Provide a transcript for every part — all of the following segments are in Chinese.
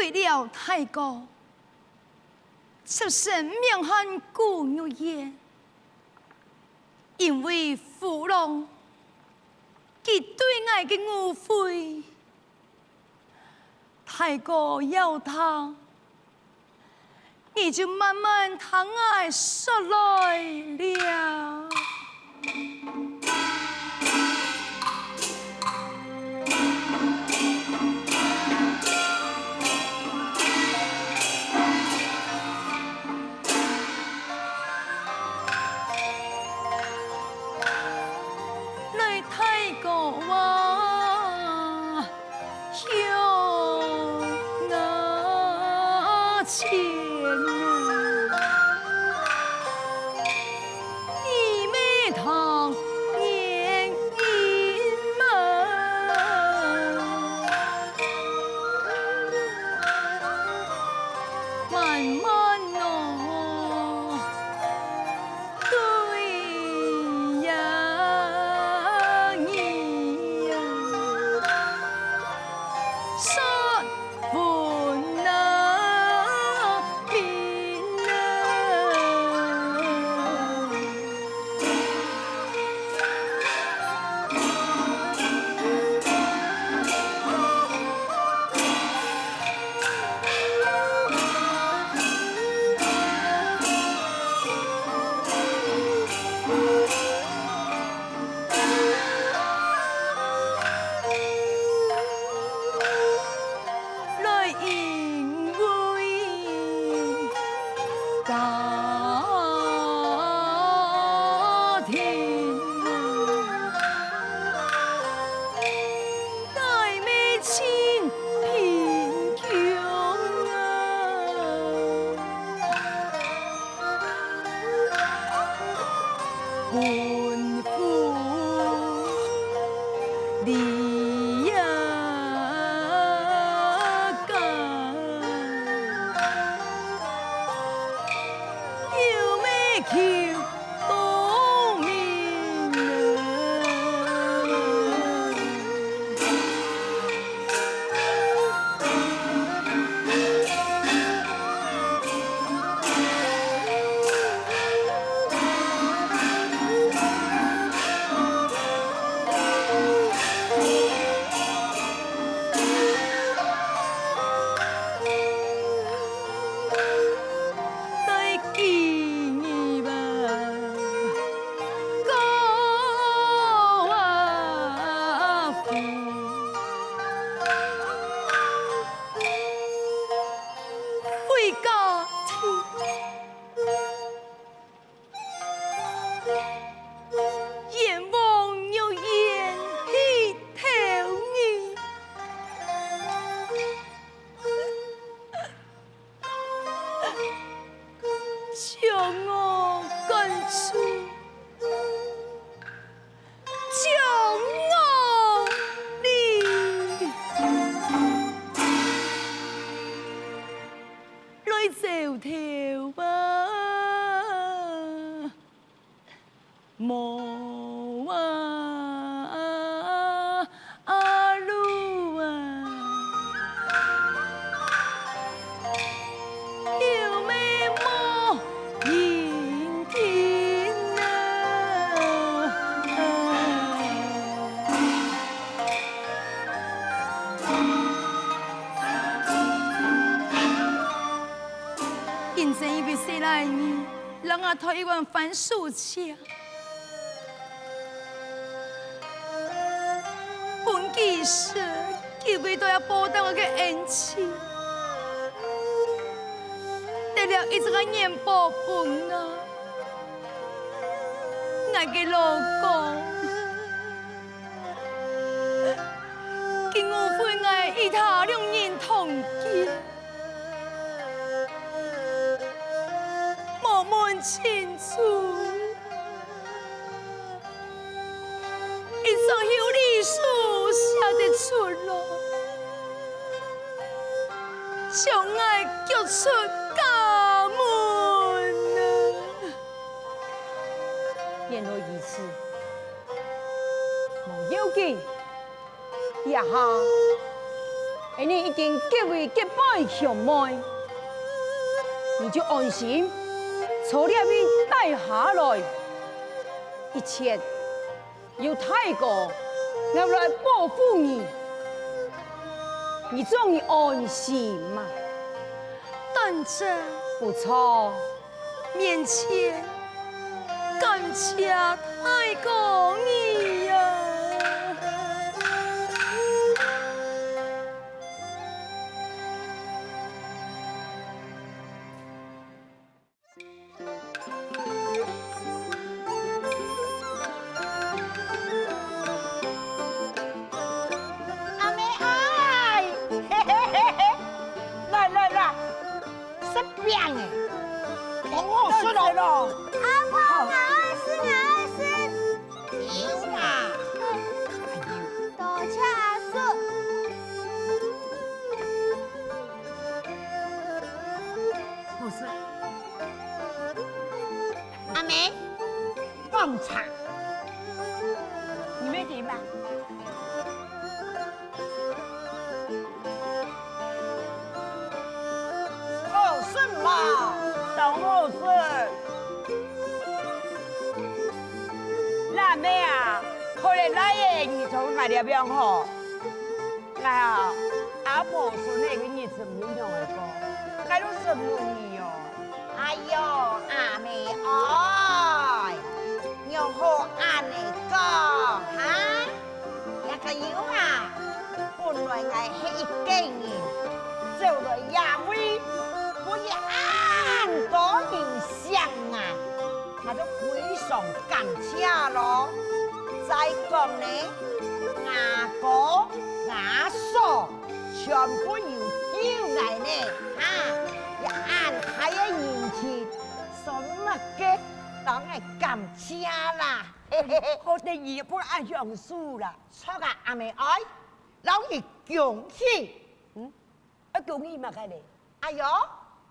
为了太高，出身名汉古玉燕，因为父郎佢对爱嘅误会，太高要他，你就慢慢疼爱说来了。让我讨一碗番薯吃，本其实以为都要报答我的恩情，得了一直个年报本啊，我的老公，今误会我与他两人同居。清楚，一场有理书写得出来，将爱叫出家门啊！言若如此，无要紧，也下因为已经结为结拜兄妹，你就安心，初了你带下来，一切由太公我来保护你，你终于安心嘛？等着不错，面前感谢太公你呀！阿妹哎，嘿嘿嘿嘿，来，是变哎，往后顺咯。阿婆，我二十，有啦，多谢阿叔。不是，阿妹，放茶，你没听吧？好顺嘛，当好顺。那妹啊，可能那夜你从哪里边好？哎呀，阿婆说那个日子没用的过，还有什么你哟？哎呦，阿妹哎，用好安尼讲哈？那个有啊，本来我迄一个人做来也会，我也按多人想啊，那就非常感谢咯。再讲呢，阿哥、阿嫂全部由叫来呢，也按他的人气，什么嘅当然感谢啦。我哋也不按样数啦，错啊，阿妹爱，老二恭喜，恭喜嘛开嚟。哎呦，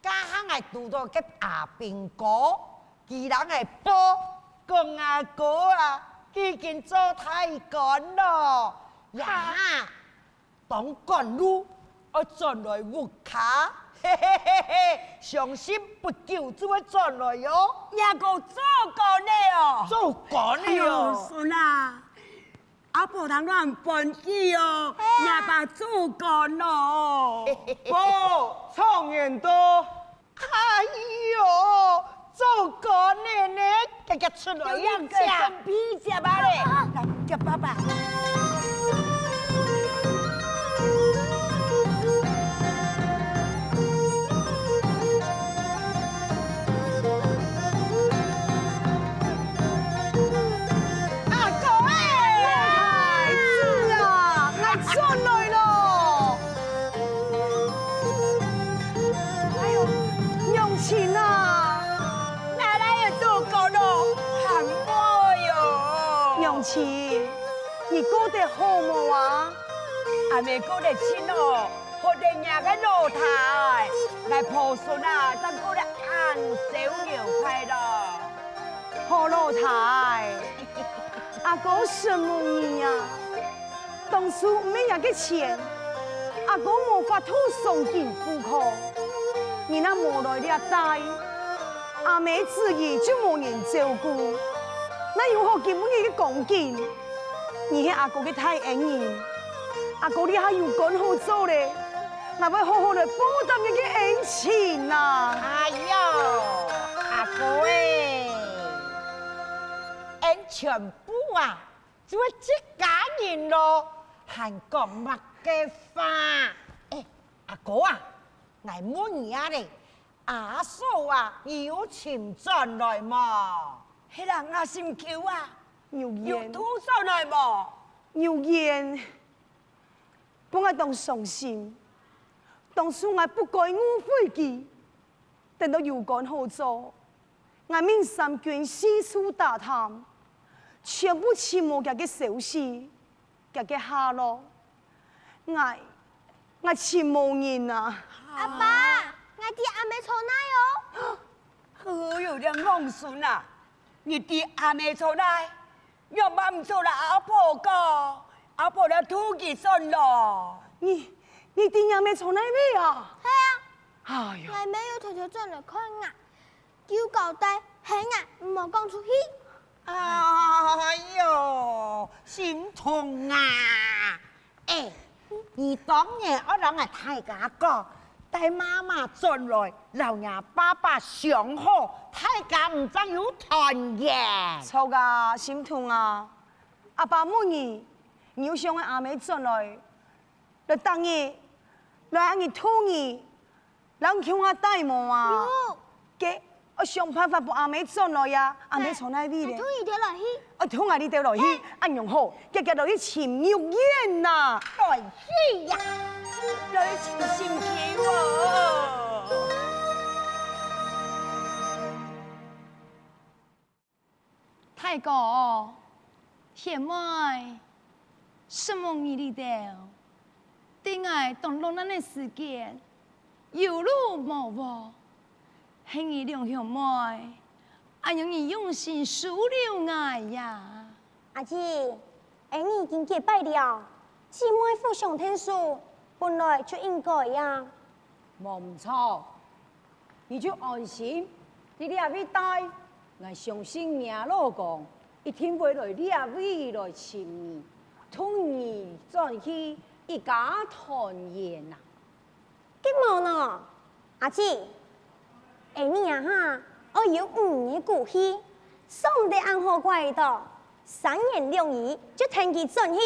家乡系拄到个阿兵哥，既然系波公阿哥啊。已經做太官咯，呀！當官路我轉來屋卡，嘿嘿嘿嘿，相信不久就會轉來喲。也個做官的哦，做官的哦。孫啊，阿婆通亂搬起哦，也把做官咯。哦，創元多，哎呦！做官的呢，家家出來樣食，皮食吧嘞，來叫爸爸。阿哥哎，是啊，我轉來咯。哎呦，娘親啊！娘親，你過得好冇啊？阿妹過得親哦，我哋nhà cái露台，來抱孫啊，真過得安小牛快樂。好露台，阿哥什麼意啊？當初沒那個錢，阿哥無法度送進戶口，你那無來了帶，阿妹自己就無人照顧。那如何根本嘅講件？你係阿哥嘅太恩人，阿哥你還有幹好做咧，我會好好地報答你嘅恩情啊！哎呦，阿哥誒，恩全部啊，就係這家人咯，還講乜嘅話？誒，阿哥啊，我滿意咧，阿嫂啊，有錢賺來嘛？迄人阿心橋啊，有有緣，土上來無？有緣，不我當傷心，當初我不該誤會佢，等到有幹好做，我命三軍四處打探，全部全無佢嘅消息，佢嘅下落，我全無人啊！阿爸，我弟阿妹從哪喲？好有點戇孫啊！你弟阿妹出來，要不唔出來阿婆個，阿婆就吐氣順咯。你你爹娘没从那边啊？系啊，哎呦，我妹要偷偷转来看啊，叫交代，系啊，唔好讲出去。哎呦，心痛啊！哎，你当年我让啊大家讲，带妈妈转来，老爷爸爸想好，大家唔真有团圆。错啊，心痛啊！阿爸问你，你又想阿妹转来，来当日，来安尼土你，人叫我带毛啊！哟，给，我想办法把阿妹转来呀！阿妹从哪边你咧？同意掉落去。我从阿里掉落去，安用好，结果落去情玉燕呐！来去呀，来情心给我。太哥，现在什么你里头？对爱动乱咱的时间，有路无无？係你兩兄妹，俺讓你用心數了愛呀！阿姊，俺已經結拜了，姊妹互相聽書，本來就應該呀。冇唔錯，你就安心，你兩位帶，我相信娘老講，一定會來兩位來請你，同你轉去一家團圓呐！結冇呢，阿姊，俺你呀哈，我有5年故稀，送得安好怪的，3言2語就聽佢轉去，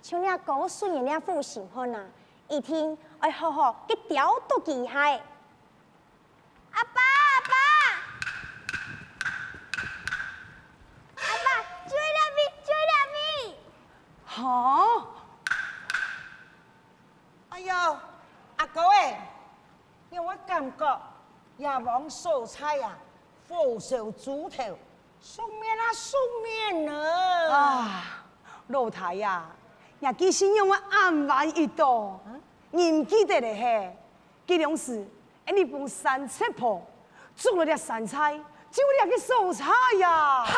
像你告訴人家父親看呐，一天我好好嘅調到機械。阿爸，阿爸，阿爸，追兩邊，追兩邊。嚇！哎呀，阿哥哎，因為我感覺也往蔬菜呀，火燒豬頭，送面啊送面呢！啊，老太呀，也記信用我安排一道，你唔記得咧嘿？嗰兩時，你幫山菜鋪做了啲山菜，就了個蔬菜呀。哈，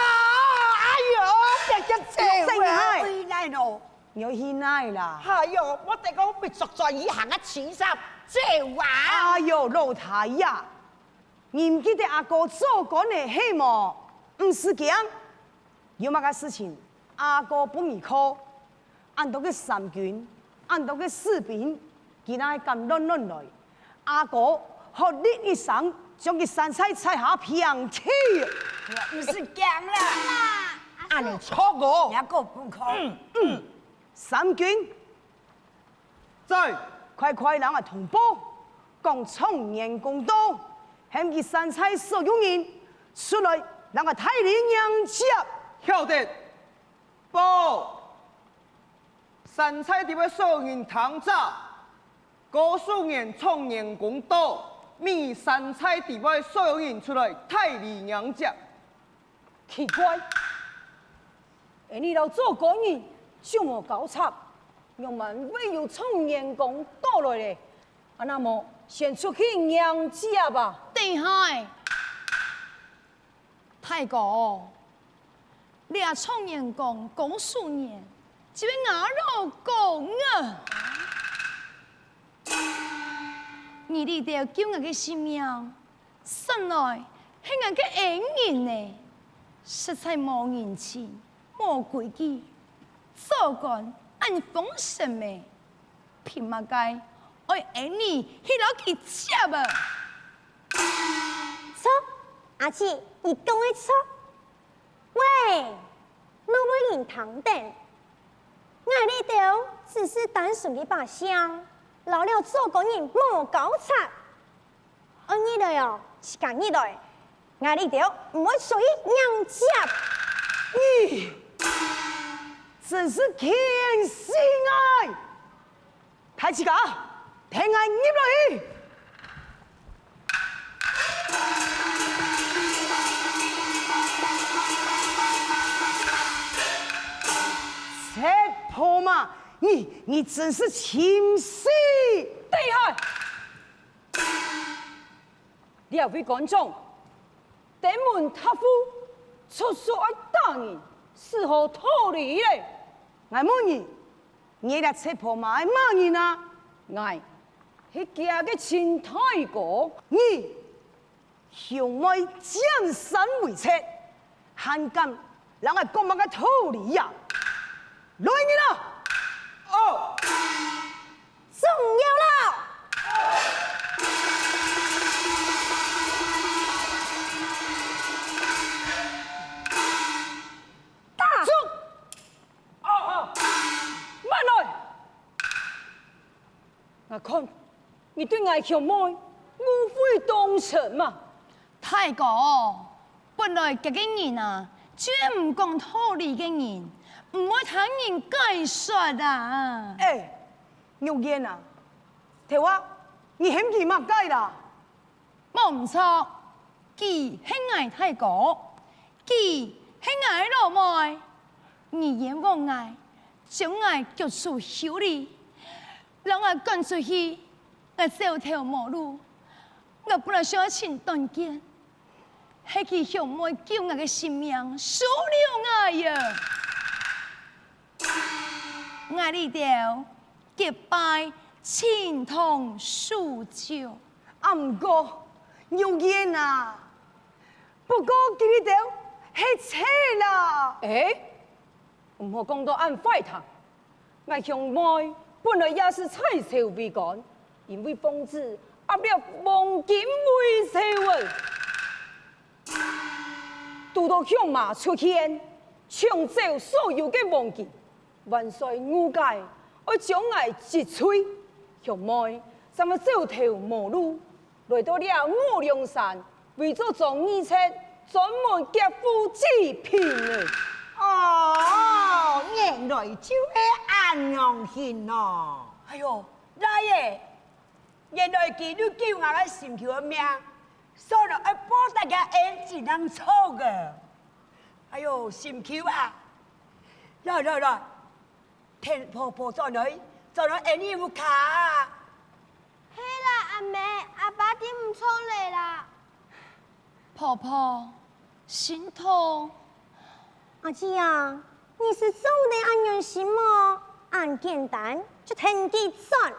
哎呦，別個這話回來咯！有現奶啦！哎呦，我哋講別作在以行嘅此心，這話。哎呦，老太呀，你唔記得阿哥做講嘅係麼？唔是講，有乜個事情，阿哥幫你靠，按到個三軍，按到個士兵，佢那咁亂亂來，阿哥學你一生，將佢山菜菜下平起。唔是講啦，按你錯我，一個不可。三軍，在快快讓我同胞講청年公道，向佢山菜所有人出來，讓我太平洋接。曉得報山菜地位所有人堂早，高數年청年公道，米山菜地位所有人出來太平洋接。奇怪，你老做嗰人就冇搞錯，又問唯有청年公道來咧，那麼先出去娘家吧。對海，太哥，你啊創業講講數年，這位牙老公啊，你哋都要叫我嘅性命，生來係我嘅恩人呢，實在冇人情，冇規矩，做官按封神咩，偏乜解愛恩你去攞佢接啊！錯，阿姊，你講的錯。喂，我冇人堂等，我呢度只是單純的把聲，老了做工人冇搞錯。我呢度喲，是講呢度，我呢度唔會屬於娘家。咦，真是天性愛！太子家，聽我入落去。切婆嘛，你真是情死厉害！兩位觀眾，登門塔夫出所愛打人，是何道理咧？我問你，你哋切婆嘛愛罵人啊？爱是家嘅亲太哥，你向我江山为策，还敢让我讲乜嘅道理呀？来人啊！哦，重要了。大叔，慢来！我看你对我兄妹误会当成嘛。太哥，本來這個人啊，絕唔講道理嘅人，唔會聽人解說啊。哎，牛燕啊，睇話你嫌佢乜解啦？冇唔錯，佢係愛太哥，佢係愛老妹，你眼望愛，將愛腳出修理，讓我趕出去，我走條無路，我本來想請斷見。係佢向妹叫我嘅性命，輸了我呀！我呢條結拜情同訴求，啊唔過牛燕啊，不過佢哋係車啦。哎，唔好講到按快堂，我兄妹本來也是彩袖為幹，因為瘋子壓了黃金為社會。拄到向馬出現，搶走所有嘅黃金，萬歲誤解，我將我擊碎。兄妹，咱們走條無路，來到了五梁山，為咗做義策，專門劫富濟貧的。哦，原來就係安陽縣咯。哎呦，大爺，原來佢都叫我嘅心橋嘅命，所以要保大家安只能錯嘅。哎呦，心橋啊，來，天婆婆在哪？在哪？安尼有卡啊？係啦，阿妹，阿爸點唔出嚟啦？婆婆心痛。阿姐啊，你是做的安用心嗎？按簡單就聽佢算。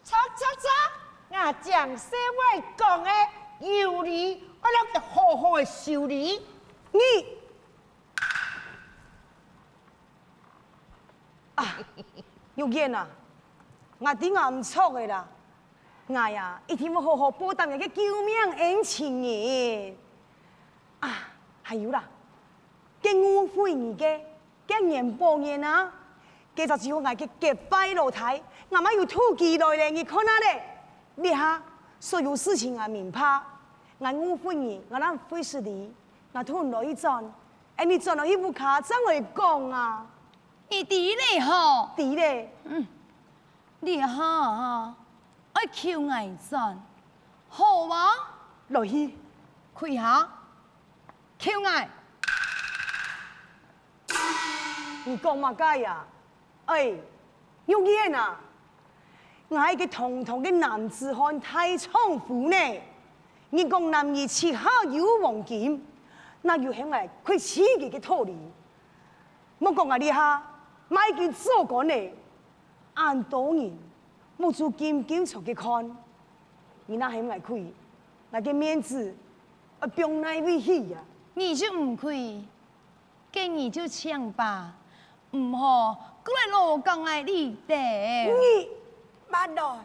錯，我將社會講的有理，我諗就好好的修理。你啊，有見啊，我點解唔錯嘅啦？我呀，一定要好好報答人嘅救命恩情嘅。啊，還有啦，嘅誤會你嘅年報年啊，繼續只好嗌嘅結拜老太，我咪要突擊來咧，你看下咧，你下所有事情啊明白，我誤會你，我諗費事你，我突來一轉，哎，你轉到一部卡怎嚟講啊？你啲嚟嗬，啲咧，你哈愛求愛賺，好哇？來去。開下，求愛。你講乜解呀？哎，有見啊！我係個堂堂嘅男子漢太倉庫呢。你講男兒膝下有黃金，那要向我佢自己嘅道理。莫講我呢下買件做過呢，按多年冇做檢查嘅看，你那係我佢，我嘅面子啊병奈為起呀！你就唔虧，跟你就搶吧，唔好過來攞講愛你哋。你慢來，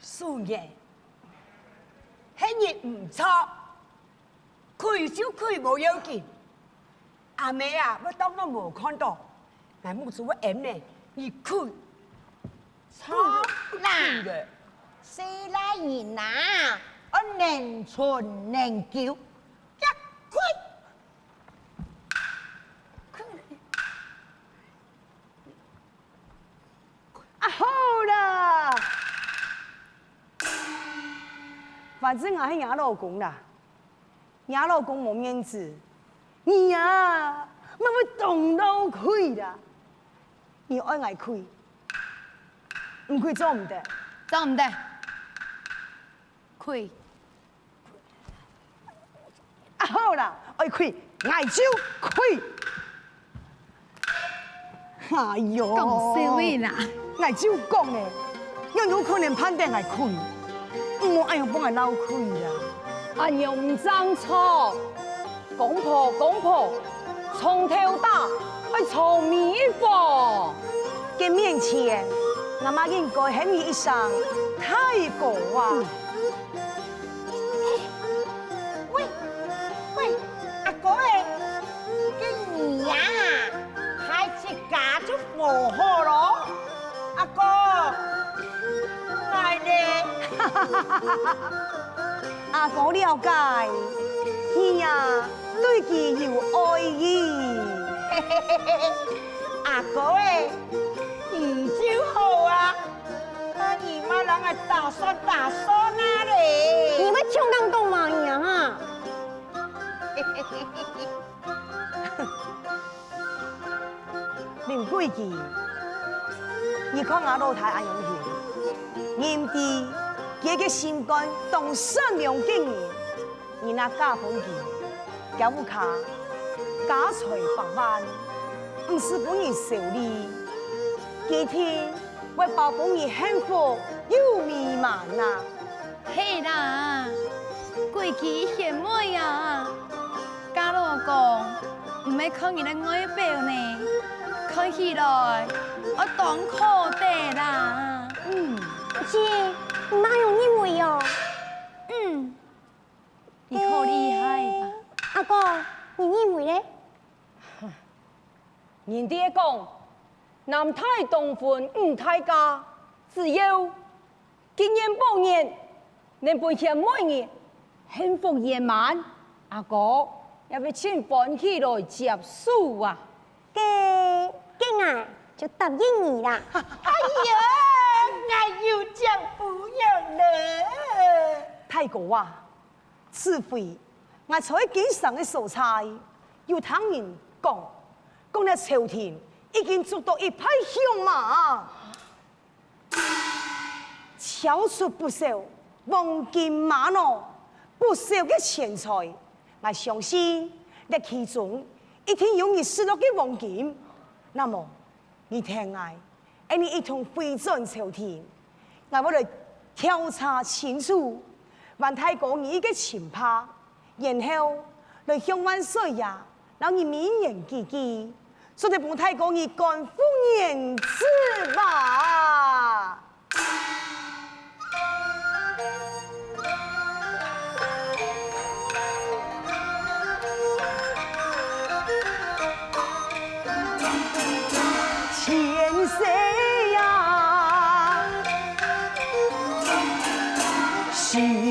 素顏，迄日唔錯，開就開無要緊。阿妹啊，我當我無看到，我冇做我 M 呢，你開錯啦，四大人啊，我能存能救，一開。啊好啦，反正我係伢老公啦，伢老公冇面子，你呀，咪會動到佢啦，你愛愛佢，唔佢做唔得，做唔得，虧。啊好啦，愛佢愛就佢，哎呦，講笑話啦。我就讲诶，我有可能判定我亏，唔好哎呀帮我闹亏啦。俺又唔争错，公婆，从头打，还从米房。嘅面前，我妈应该喊你一声太公啊！喂，阿哥诶，嘅儿呀，孩子嫁咗和好咯，阿哥，爱呢？阿哥了解，你呀对佢有愛意。阿哥诶，兒就好啊，姨媽人係大嫂啊咧。你们穷当懂嘛呀哈？林貴記，你看我老太安樣型，驗地佢嘅心肝當善良嘅人，你那嫁本佢，腳不卡家財百萬，唔是本人受利，幾天為保本人幸福又美滿呐。嘿啦，貴記賢妹啊，家老公唔係看你的外表呢，看起來我當可得啦。姐，你哪有认为哦？你可厲害吧？阿哥，你认为呢？人哋講，男太當婚，女太嫁，只有經驗豐年，能陪前每年幸福圓滿。阿哥，要不請搬起來接數啊！嘅啊，就答應你啦。哎呀，我要講不用了。太公啊，此回我在經上嘅素菜，要聽人講咧朝廷已經捉到一批凶馬，超出不少黃金瑪瑙，不少嘅錢財。我相信在其中一定有你失落嘅黃金。那麼你聽我，你一同回轉朝廷，我為了調查清楚。還太過你嘅前怕，然後來向萬歲爺，讓你面言記記，所以幫太過你乾夫人之吧。千歲呀，是。